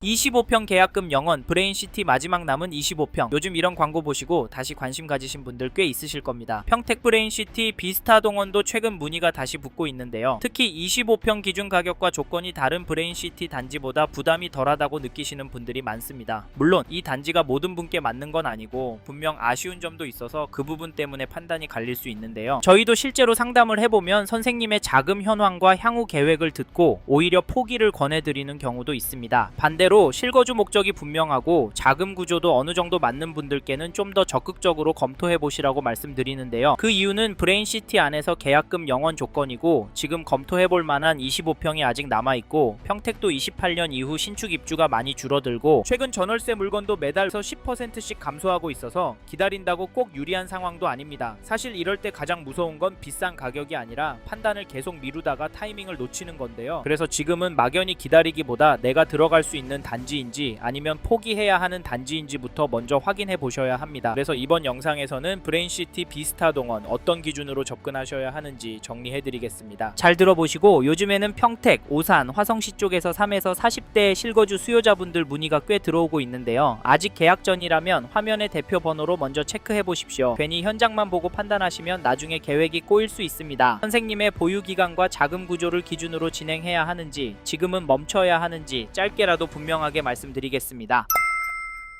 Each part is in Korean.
25평 계약금 0원, 브레인시티 마지막 남은 25평. 요즘 이런 광고 보시고 다시 관심 가지신 분들 꽤 있으실 겁니다. 평택 브레인시티 비스타 동원도 최근 문의가 다시 붙고 있는데요. 특히 25평 기준 가격과 조건이 다른 브레인시티 단지보다 부담이 덜하다고 느끼시는 분들이 많습니다. 물론 이 단지가 모든 분께 맞는 건 아니고 분명 아쉬운 점도 있어서 그 부분 때문에 판단이 갈릴 수 있는데요. 저희도 실제로 상담을 해보면 선생님의 자금 현황과 향후 계획을 듣고 오히려 포기를 권해드리는 경우도 있습니다. 반대로 실거주 목적이 분명하고 자금 구조도 어느 정도 맞는 분들께는 좀 더 적극적으로 검토해 보시라고 말씀드리는데요. 그 이유는 브레인시티 안에서 계약금 0원 조건이고 지금 검토해 볼 만한 25평이 아직 남아있고 평택도 28년 이후 신축 입주가 많이 줄어들고 최근 전월세 물건도 매달서 10%씩 감소하고 있어서 기다린다고 꼭 유리한 상황도 아닙니다. 사실 이럴 때 가장 무서운 건 비싼 가격이 아니라 판단을 계속 미루다가 타이밍을 놓치는 건데요. 그래서 지금은 막연히 기다리기보다 내가 들어갈 수 있는 단지인지 아니면 포기해야 하는 단지인지부터 먼저 확인해 보셔야 합니다. 그래서 이번 영상에서는 브레인시티 비스타 동원 어떤 기준으로 접근하셔야 하는지 정리해 드리겠습니다. 잘 들어보시고 요즘에는 평택, 오산, 화성시 쪽에서 3에서 40대 실거주 수요자분들 문의가 꽤 들어오고 있는데요. 아직 계약 전이라면 화면의 대표 번호로 먼저 체크해 보십시오. 괜히 현장만 보고 판단하시면 나중에 계획이 꼬일 수 있습니다. 선생님의 보유 기간과 자금 구조를 기준으로 진행해야 하는지 지금은 멈춰야 하는지 짧게라도 분명하게 말씀드리겠습니다.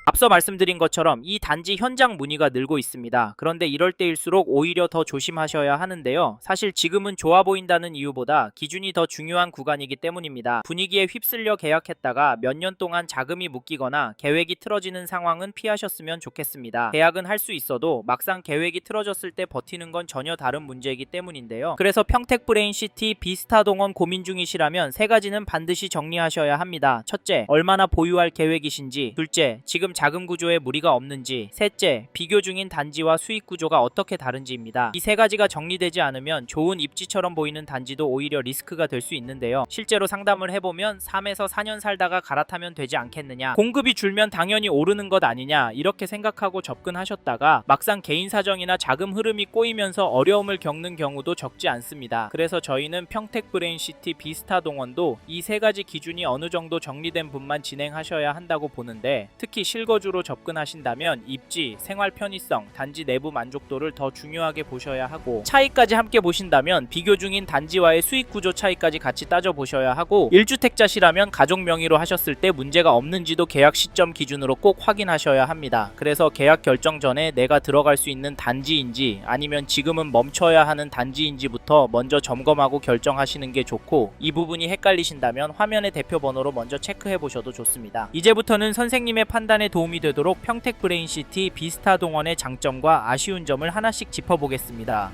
앞서 말씀드린 것처럼 이 단지 현장 문의가 늘고 있습니다. 그런데 이럴 때일수록 오히려 더 조심하셔야 하는데요. 사실 지금은 좋아 보인다는 이유보다 기준이 더 중요한 구간이기 때문입니다. 분위기에 휩쓸려 계약했다가 몇 년 동안 자금이 묶이거나 계획이 틀어지는 상황은 피하셨으면 좋겠습니다. 계약은 할 수 있어도 막상 계획이 틀어졌을 때 버티는 건 전혀 다른 문제이기 때문인데요. 그래서 평택 브레인시티 비스타 동원 고민 중이시라면 세 가지는 반드시 정리하셔야 합니다. 첫째, 얼마나 보유할 계획이신지. 둘째, 지금 자금 구조에 무리가 없는지. 셋째, 비교 중인 단지와 수익 구조가 어떻게 다른지입니다. 이 세 가지가 정리되지 않으면 좋은 입지처럼 보이는 단지도 오히려 리스크가 될 수 있는데요. 실제로 상담을 해보면 3에서 4년 살다가 갈아타면 되지 않겠느냐, 공급이 줄면 당연히 오르는 것 아니냐 이렇게 생각하고 접근하셨다가 막상 개인 사정이나 자금 흐름이 꼬이면서 어려움을 겪는 경우도 적지 않습니다. 그래서 저희는 평택 브레인시티 비스타 동원도 이 세 가지 기준이 어느 정도 정리된 분만 진행하셔야 한다고 보는데, 특히 실거주로 접근하신다면 입지, 생활 편의성, 단지 내부 만족도를 더 중요하게 보셔야 하고, 차이까지 함께 보신다면 비교 중인 단지와의 수익 구조 차이까지 같이 따져보셔야 하고, 1주택자시라면 가족 명의로 하셨을 때 문제가 없는지도 계약 시점 기준으로 꼭 확인하셔야 합니다. 그래서 계약 결정 전에 내가 들어갈 수 있는 단지인지 아니면 지금은 멈춰야 하는 단지인지부터 먼저 점검하고 결정하시는 게 좋고, 이 부분이 헷갈리신다면 화면의 대표 번호로 먼저 체크해 보셔도 좋습니다. 이제부터는 선생님의 판단에 도움이 되도록 평택 브레인시티 비스타 동원의 장점과 아쉬운 점을 하나씩 짚어보겠습니다.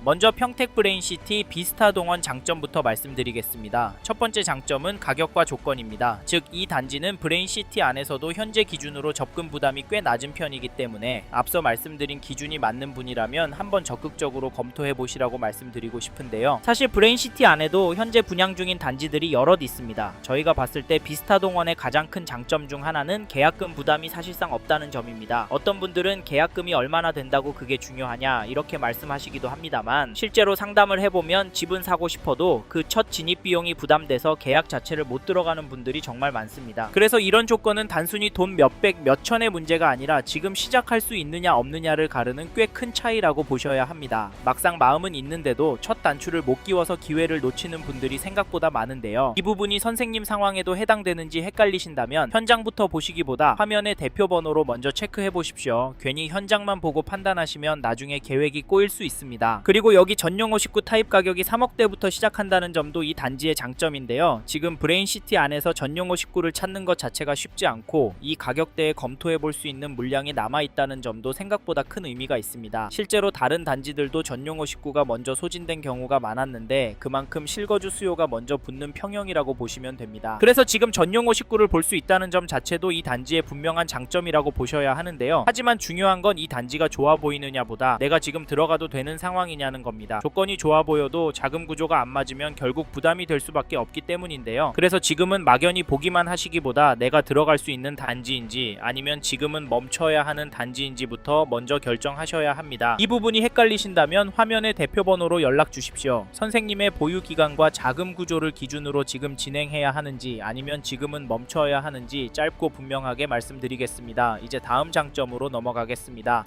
먼저 평택 브레인시티 비스타 동원 장점부터 말씀드리겠습니다. 첫 번째 장점은 가격과 조건입니다. 즉, 이 단지는 브레인시티 안에서도 현재 기준으로 접근 부담이 꽤 낮은 편이기 때문에 앞서 말씀드린 기준이 맞는 분이라면 한번 적극적으로 검토해 보시라고 말씀드리고 싶은데요. 사실 브레인시티 안에도 현재 분양 중인 단지들이 여럿 있습니다. 저희가 봤을 때 비스타 동원의 가장 큰 장점 중 하나는 계약금 부담이 사실상 없다는 점입니다. 어떤 분들은 계약금이 얼마나 된다고 그게 중요하냐 이렇게 말씀하시기도 합니다만, 실제로 상담을 해보면 집은 사고 싶어도 그 첫 진입 비용이 부담돼서 계약 자체를 못 들어가는 분들이 정말 많습니다. 그래서 이런 조건은 단순히 돈 몇백 몇천의 문제가 아니라 지금 시작할 수 있느냐 없느냐를 가르는 꽤 큰 차이라고 보셔야 합니다. 막상 마음은 있는데도 첫 단추를 못 끼워서 기회를 놓치는 분들이 생각보다 많은데요. 이 부분이 선생님 상황에도 해당되는지 헷갈리신다면 현장부터 보시기보다 화면의 대표 번호로 먼저 체크해 보십시오. 괜히 현장만 보고 판단하시면 나중에 계획이 꼬일 수 있습니다. 그리고 여기 전용 59 타입 가격이 3억대부터 시작한다는 점도 이 단지의 장점인데요. 지금 브레인시티 안에서 전용 59를 찾는 것 자체가 쉽지 않고 이 가격대에 검토해 볼 수 있는 물량이 남아있다는 점도 생각보다 큰 의미가 있습니다. 실제로 다른 단지들도 전용 59가 먼저 소진된 경우가 많았는데 그만큼 실거주 수요가 먼저 붙는 평형이라고 보시면 됩니다. 그래서 지금 전용 59를 볼 수 있다는 점 자체도 이 단지의 분명한 장점이라고 보셔야 하는데요. 하지만 중요한 건 이 단지가 좋아 보이느냐보다 내가 지금 들어가도 되는 상황이냐는 된다는 겁니다. 조건이 좋아 보여도 자금 구조가 안 맞으면 결국 부담이 될 수밖에 없기 때문인데요. 그래서 지금은 막연히 보기만 하시기보다 내가 들어갈 수 있는 단지인지 아니면 지금은 멈춰야 하는 단지인지부터 먼저 결정하셔야 합니다. 이 부분이 헷갈리신다면 화면의 대표 번호로 연락 주십시오. 선생님의 보유 기간과 자금 구조를 기준으로 지금 진행해야 하는지 아니면 지금은 멈춰야 하는지 짧고 분명하게 말씀드리겠습니다. 이제 다음 장점으로 넘어가겠습니다.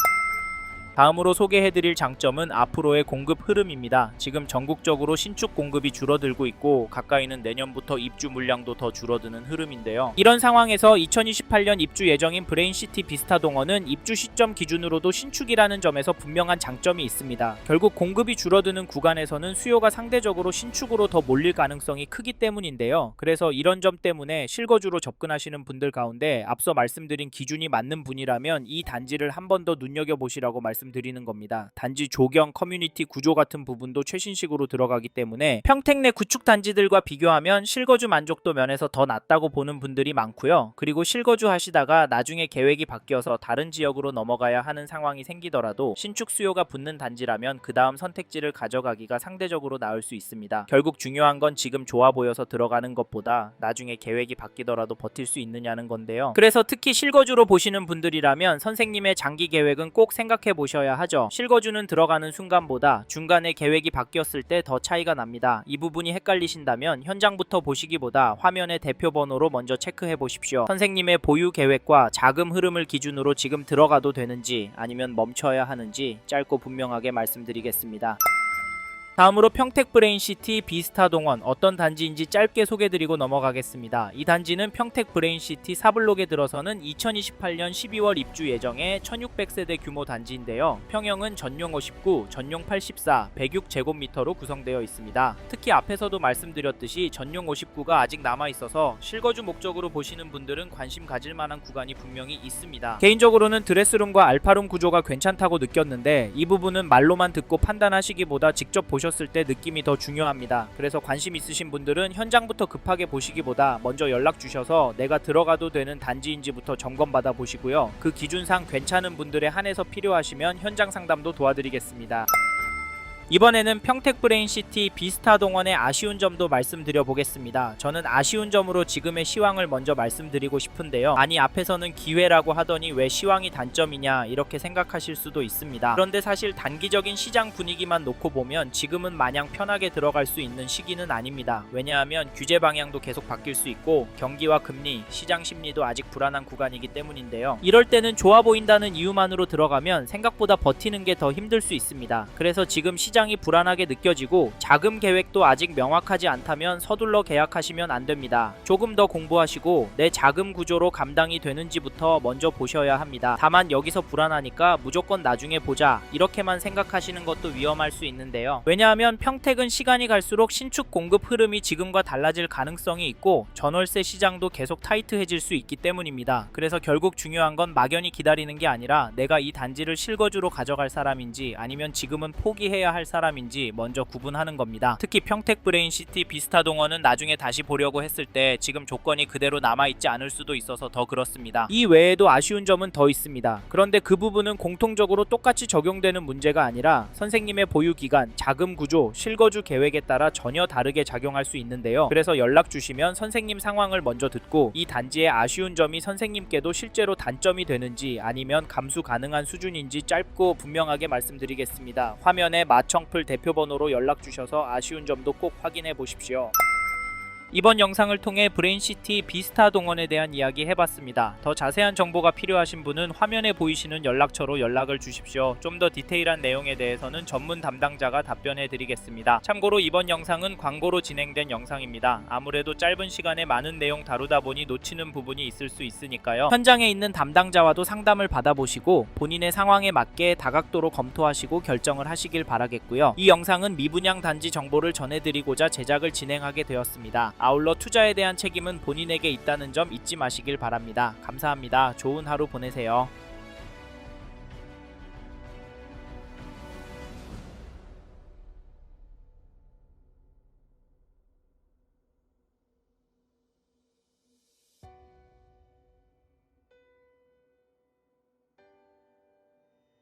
다음으로 소개해드릴 장점은 앞으로의 공급 흐름입니다. 지금 전국적으로 신축 공급이 줄어들고 있고 가까이는 내년부터 입주 물량도 더 줄어드는 흐름인데요. 이런 상황에서 2028년 입주 예정인 브레인시티 비스타 동원은 입주 시점 기준으로도 신축이라는 점에서 분명한 장점이 있습니다. 결국 공급이 줄어드는 구간에서는 수요가 상대적으로 신축으로 더 몰릴 가능성이 크기 때문인데요. 그래서 이런 점 때문에 실거주로 접근하시는 분들 가운데 앞서 말씀드린 기준이 맞는 분이라면 이 단지를 한 번 더 눈여겨보시라고 말씀드리는 겁니다. 단지 조경, 커뮤니티 구조 같은 부분도 최신식으로 들어가기 때문에 평택 내 구축 단지들과 비교하면 실거주 만족도 면에서 더 낫다고 보는 분들이 많고요. 그리고 실거주 하시다가 나중에 계획이 바뀌어서 다른 지역으로 넘어가야 하는 상황이 생기더라도 신축 수요가 붙는 단지라면 그 다음 선택지를 가져가기가 상대적으로 나을 수 있습니다. 결국 중요한 건 지금 좋아 보여서 들어가는 것보다 나중에 계획이 바뀌더라도 버틸 수 있느냐는 건데요. 그래서 특히 실거주로 보시는 분들이라면 선생님의 장기 계획은 꼭 생각해 보셔야 하죠. 실거주는 들어가는 순간보다 중간에 계획이 바뀌었을 때 더 차이가 납니다. 이 부분이 헷갈리신다면 현장부터 보시기보다 화면의 대표 번호로 먼저 체크해 보십시오. 선생님의 보유 계획과 자금 흐름을 기준으로 지금 들어가도 되는지 아니면 멈춰야 하는지 짧고 분명하게 말씀드리겠습니다. 다음으로 평택 브레인시티 비스타 동원 어떤 단지인지 짧게 소개드리고 넘어가겠습니다. 이 단지는 평택 브레인시티 4블록에 들어서는 2028년 12월 입주 예정의 1600세대 규모 단지인데요. 평형은 전용 59, 전용 84, 106제곱미터로 구성되어 있습니다. 특히 앞에서도 말씀드렸듯이 전용 59가 아직 남아있어서 실거주 목적으로 보시는 분들은 관심 가질 만한 구간이 분명히 있습니다. 개인적으로는 드레스룸과 알파룸 구조가 괜찮다고 느꼈는데 이 부분은 말로만 듣고 판단하시기보다 직접 보셨을 때 느낌이 더 중요합니다. 그래서 관심 있으신 분들은 현장부터 급하게 보시기보다 먼저 연락 주셔서 내가 들어가도 되는 단지인지부터 점검받아 보시고요. 그 기준상 괜찮은 분들에 한해서 필요하시면 현장 상담도 도와드리겠습니다. 이번에는 평택 브레인시티 비스타 동원의 아쉬운 점도 말씀드려 보겠습니다. 저는 아쉬운 점으로 지금의 시황을 먼저 말씀드리고 싶은데요. 아니 앞에서는 기회라고 하더니 왜 시황이 단점이냐 이렇게 생각하실 수도 있습니다. 그런데 사실 단기적인 시장 분위기만 놓고 보면 지금은 마냥 편하게 들어갈 수 있는 시기는 아닙니다. 왜냐하면 규제 방향도 계속 바뀔 수 있고 경기와 금리, 시장 심리도 아직 불안한 구간이기 때문인데요. 이럴 때는 좋아 보인다는 이유만으로 들어가면 생각보다 버티는 게 더 힘들 수 있습니다. 그래서 지금 시장이 불안하게 느껴지고 자금 계획도 아직 명확하지 않다면 서둘러 계약하시면 안 됩니다. 조금 더 공부하시고 내 자금 구조로 감당이 되는지부터 먼저 보셔야 합니다. 다만 여기서 불안하니까 무조건 나중에 보자 이렇게만 생각하시는 것도 위험할 수 있는데요. 왜냐하면 평택은 시간이 갈수록 신축 공급 흐름이 지금과 달라질 가능성이 있고 전월세 시장도 계속 타이트해질 수 있기 때문입니다. 그래서 결국 중요한 건 막연히 기다리는 게 아니라 내가 이 단지를 실거주로 가져갈 사람인지 아니면 지금은 포기해야 할 사람인지 먼저 구분하는 겁니다. 특히 평택 브레인시티 비스타 동원은 나중에 다시 보려고 했을 때 지금 조건이 그대로 남아있지 않을 수도 있어서 더 그렇습니다. 이 외에도 아쉬운 점은 더 있습니다. 그런데 그 부분은 공통적으로 똑같이 적용되는 문제가 아니라 선생님의 보유 기간, 자금 구조, 실거주 계획에 따라 전혀 다르게 작용할 수 있는데요. 그래서 연락 주시면 선생님 상황을 먼저 듣고 이 단지의 아쉬운 점이 선생님께도 실제로 단점이 되는지 아니면 감수 가능한 수준인지 짧고 분명하게 말씀드리겠습니다. 화면에 마청풀 대표 번호로 연락 주셔서 아쉬운 점도 꼭 확인해 보십시오. 이번 영상을 통해 브레인시티 비스타 동원에 대한 이야기 해봤습니다. 더 자세한 정보가 필요하신 분은 화면에 보이시는 연락처로 연락을 주십시오. 좀 더 디테일한 내용에 대해서는 전문 담당자가 답변해 드리겠습니다. 참고로 이번 영상은 광고로 진행된 영상입니다. 아무래도 짧은 시간에 많은 내용 다루다 보니 놓치는 부분이 있을 수 있으니까요. 현장에 있는 담당자와도 상담을 받아보시고 본인의 상황에 맞게 다각도로 검토하시고 결정을 하시길 바라겠고요. 이 영상은 미분양 단지 정보를 전해드리고자 제작을 진행하게 되었습니다. 아울러 투자에 대한 책임은 본인에게 있다는 점 잊지 마시길 바랍니다. 감사합니다. 좋은 하루 보내세요.